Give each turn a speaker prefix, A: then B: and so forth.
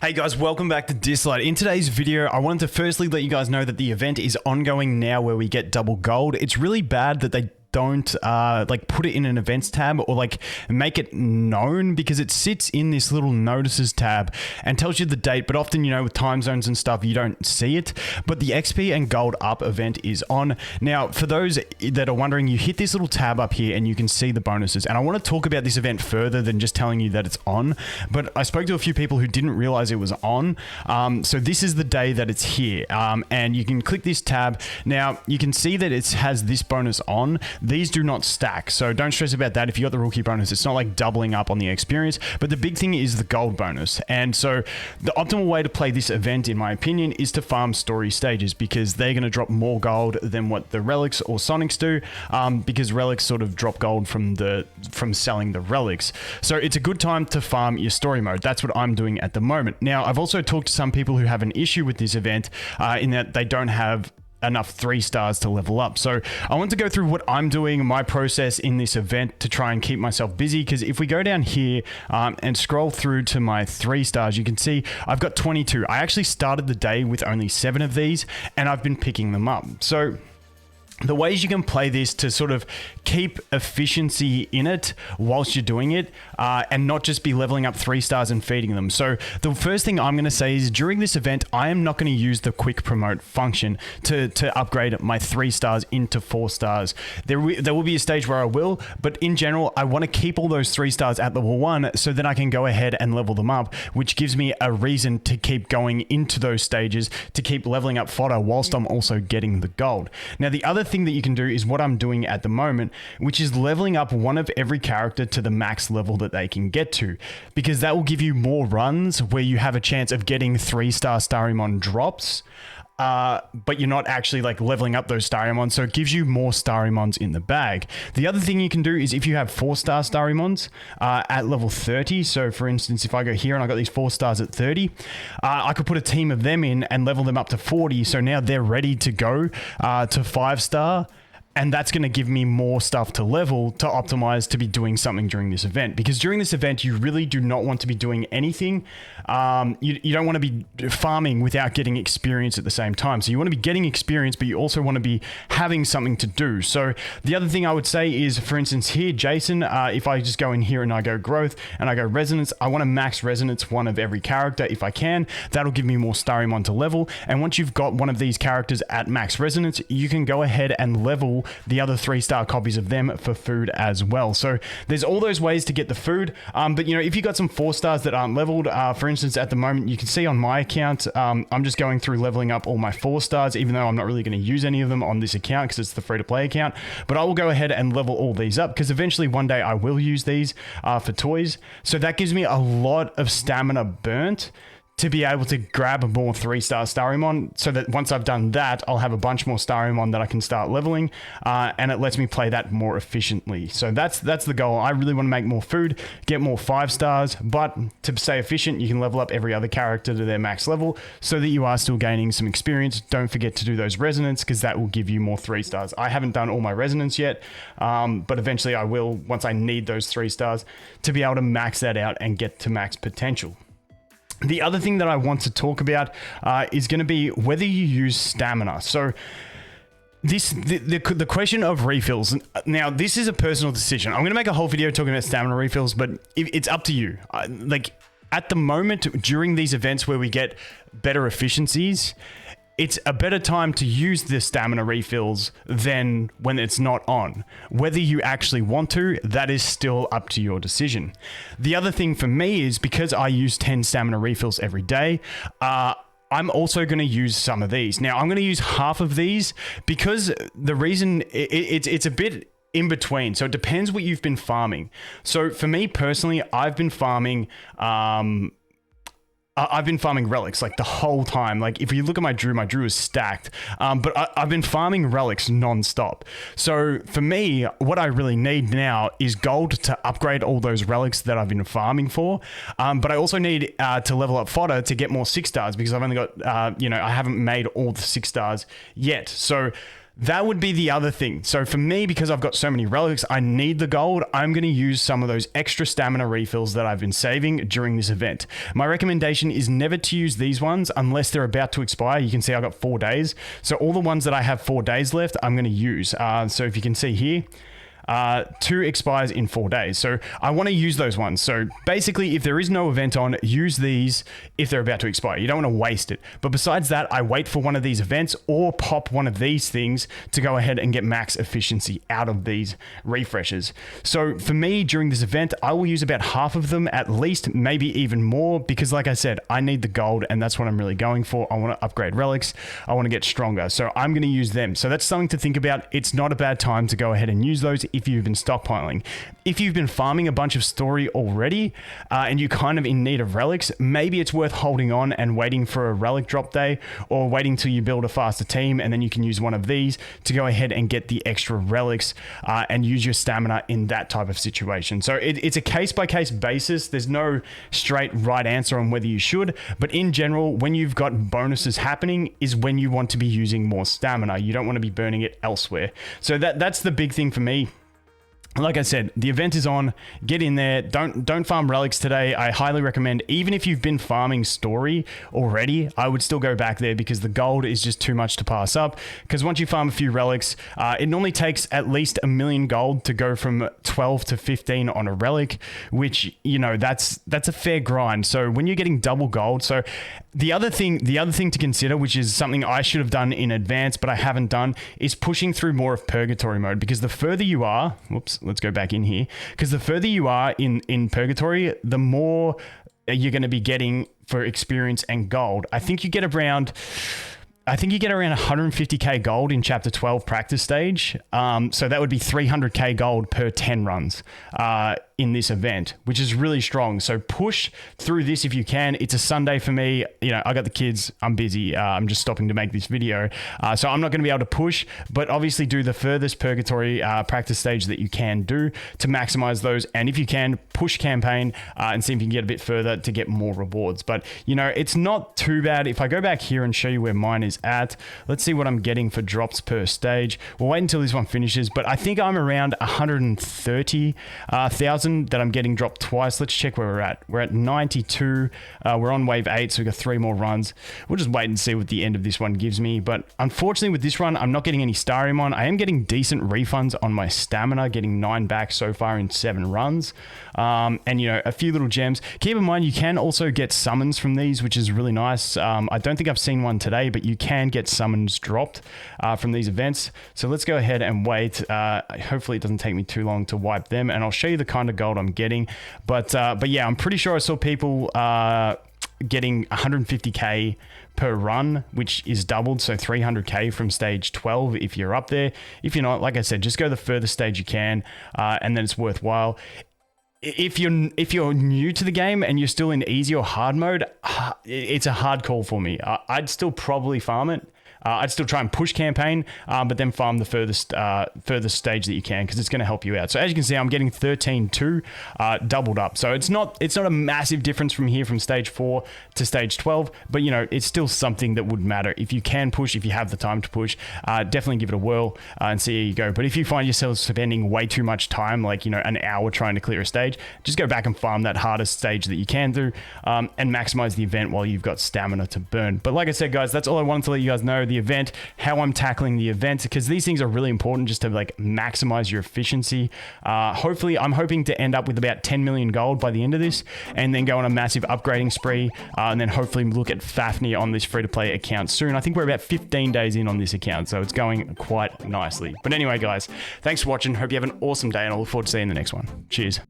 A: Hey guys, welcome back to Dislight. In today's video, I wanted to firstly let you guys know that the event is ongoing now where we get double gold. It's really bad that they don't put it in an events tab or make it known, because it sits in this little notices tab and tells you the date, but often, with time zones and stuff, you don't see it. But the XP and gold up event is on. Now, for those that are wondering, you hit this little tab up here and you can see the bonuses. And I want to talk about this event further than just telling you that it's on, but I spoke to a few people who didn't realize it was on. So this is the day that it's here. And you can click this tab. Now, you can see that it has this bonus on. These do not stack, so don't stress about that. If you got the rookie bonus, it's not like doubling up on the experience, but the big thing is the gold bonus. And so the optimal way to play this event, in my opinion, is to farm story stages, because they're going to drop more gold than what the relics or Sonics do, because relics sort of drop gold from selling the relics. So it's a good time to farm your story mode. That's what I'm doing at the moment. Now, I've also talked to some people who have an issue with this event in that they don't have enough 3 stars to level up. So I want to go through what I'm doing, my process in this event to try and keep myself busy, because if we go down here and scroll through to my 3 stars, you can see I've got 22. I actually started the day with only 7 of these and I've been picking them up. So the ways you can play this to sort of keep efficiency in it whilst you're doing it, and not just be leveling up 3 stars and feeding them. So the first thing I'm going to say is during this event, I am not going to use the quick promote function to upgrade my 3 stars into 4 stars. There will be a stage where I will, but in general, I want to keep all those 3 stars at level 1 so then I can go ahead and level them up, which gives me a reason to keep going into those stages, to keep leveling up fodder whilst I'm also getting the gold. Now, the other thing that you can do is what I'm doing at the moment, which is leveling up one of every character to the max level that they can get to, because that will give you more runs where you have a chance of getting 3-star Starimon drops, but you're not actually leveling up those Starimons, so it gives you more Starimons in the bag. The other thing you can do is if you have 4-star Starimons at level 30, so for instance, if I go here and I got these 4 stars at 30, I could put a team of them in and level them up to 40, so now they're ready to go to 5-star. And that's going to give me more stuff to level to optimize to be doing something during this event. Because during this event, you really do not want to be doing anything. You don't want to be farming without getting experience at the same time. So you want to be getting experience, but you also want to be having something to do. So the other thing I would say is, for instance, here, Jason, if I just go in here and I go growth and I go resonance, I want to max resonance one of every character if I can. That'll give me more Starimon to level. And once you've got one of these characters at max resonance, you can go ahead and level the other 3-star copies of them for food as well. So there's all those ways to get the food. But if you got some 4 stars that aren't leveled, for instance, at the moment, you can see on my account, I'm just going through leveling up all my 4 stars, even though I'm not really going to use any of them on this account because it's the free-to-play account. But I will go ahead and level all these up, because eventually one day I will use these for toys. So that gives me a lot of stamina burnt to be able to grab more 3-star Starimon, so that once I've done that, I'll have a bunch more Starimon that I can start leveling, and it lets me play that more efficiently. So that's the goal. I really want to make more food, get more 5 stars, but to stay efficient, you can level up every other character to their max level so that you are still gaining some experience. Don't forget to do those resonance, because that will give you more 3 stars. I haven't done all my resonance yet, but eventually I will once I need those 3 stars to be able to max that out and get to max potential. The other thing that I want to talk about is going to be whether you use stamina. So the question of refills. Now, this is a personal decision. I'm going to make a whole video talking about stamina refills, but it's up to you. At the moment, during these events where we get better efficiencies, it's a better time to use the stamina refills than when it's not on. Whether you actually want to, that is still up to your decision. The other thing for me is, because I use 10 stamina refills every day, I'm also going to use some of these. Now, I'm going to use half of these, because the reason it's a bit in between. So it depends what you've been farming. So for me personally, I've been farming relics the whole time. If you look at my Drew is stacked. But I've been farming relics non-stop. So for me, what I really need now is gold to upgrade all those relics that I've been farming for. But I also need to level up fodder to get more 6 stars, because I've only got, I haven't made all the 6 stars yet. So That would be the other thing. So for me, because I've got so many relics, I need the gold. I'm going to use some of those extra stamina refills that I've been saving during this event. My recommendation is never to use these ones unless they're about to expire. You can see I've got 4 days. So all the ones that I have 4 days left, I'm going to use. So if you can see here, 2 expires in 4 days. So I want to use those ones. So basically, if there is no event on, use these if they're about to expire. You don't want to waste it. But besides that, I wait for one of these events or pop one of these things to go ahead and get max efficiency out of these refreshes. So for me, during this event, I will use about half of them at least, maybe even more, because like I said, I need the gold and that's what I'm really going for. I want to upgrade relics. I want to get stronger. So I'm going to use them. So that's something to think about. It's not a bad time to go ahead and use those if you've been stockpiling. If you've been farming a bunch of story already and you're kind of in need of relics, maybe it's worth holding on and waiting for a relic drop day, or waiting till you build a faster team and then you can use one of these to go ahead and get the extra relics and use your stamina in that type of situation. So it's a case-by-case basis. There's no straight right answer on whether you should, but in general, when you've got bonuses happening is when you want to be using more stamina. You don't want to be burning it elsewhere. So that's the big thing for me. Like I said, the event is on. Get in there. Don't farm relics today. I highly recommend, even if you've been farming story already, I would still go back there because the gold is just too much to pass up. Because once you farm a few relics, it normally takes at least 1 million gold to go from 12 to 15 on a relic, which, you know, that's a fair grind. So when you're getting double gold, so the other thing to consider, which is something I should have done in advance, but I haven't done, is pushing through more of purgatory mode, because the further you are, whoops, let's go back in here, because the further you are in purgatory, the more you're going to be getting for experience and gold. I think you get around 150k gold in chapter 12 practice stage. So that would be 300k gold per 10 runs in this event, which is really strong. So push through this if you can. It's a Sunday for me. You know, I got the kids. I'm busy. I'm just stopping to make this video. So I'm not going to be able to push, but obviously do the furthest purgatory practice stage that you can do to maximize those. And if you can, push campaign and see if you can get a bit further to get more rewards. But, you know, it's not too bad. If I go back here and show you where mine is at, let's see what I'm getting for drops per stage. We'll wait until this one finishes, but I think I'm around 130,000 that I'm getting dropped twice. Let's check where we're at. We're at 92. We're on wave 8, so we've got 3 more runs. We'll just wait and see what the end of this one gives me. But unfortunately with this run, I'm not getting any Starium on. I am getting decent refunds on my stamina, getting 9 back so far in 7 runs. And, you know, a few little gems. Keep in mind, you can also get summons from these, which is really nice. I don't think I've seen one today, but you can get summons dropped from these events. So let's go ahead and wait. Hopefully it doesn't take me too long to wipe them, and I'll show you the kind of gold I'm getting. But yeah, I'm pretty sure I saw people getting 150k per run, which is doubled, so 300k from stage 12 if you're up there. If you're not, like I said, just go the furthest stage you can, and then it's worthwhile. If you're new to the game and you're still in easy or hard mode, it's a hard call for me. I'd still probably farm it. I'd still try and push campaign, but then farm the furthest stage that you can, because it's going to help you out. So as you can see, I'm getting 13.2 doubled up. So it's not a massive difference from here from stage 4 to stage 12, but you know, it's still something that would matter. If you can push, if you have the time to push, definitely give it a whirl and see how you go. But if you find yourself spending way too much time, like, you know, an hour trying to clear a stage, just go back and farm that hardest stage that you can do, and maximize the event while you've got stamina to burn. But like I said, guys, that's all I wanted to let you guys know. The event, how I'm tackling the event, because these things are really important just to like maximize your efficiency. Hopefully, I'm hoping to end up with about 10 million gold by the end of this, and then go on a massive upgrading spree, and then hopefully look at Fafnir on this free-to-play account soon. I think we're about 15 days in on this account, so it's going quite nicely. But anyway, guys, thanks for watching. Hope you have an awesome day, and I look forward to seeing you in the next one. Cheers.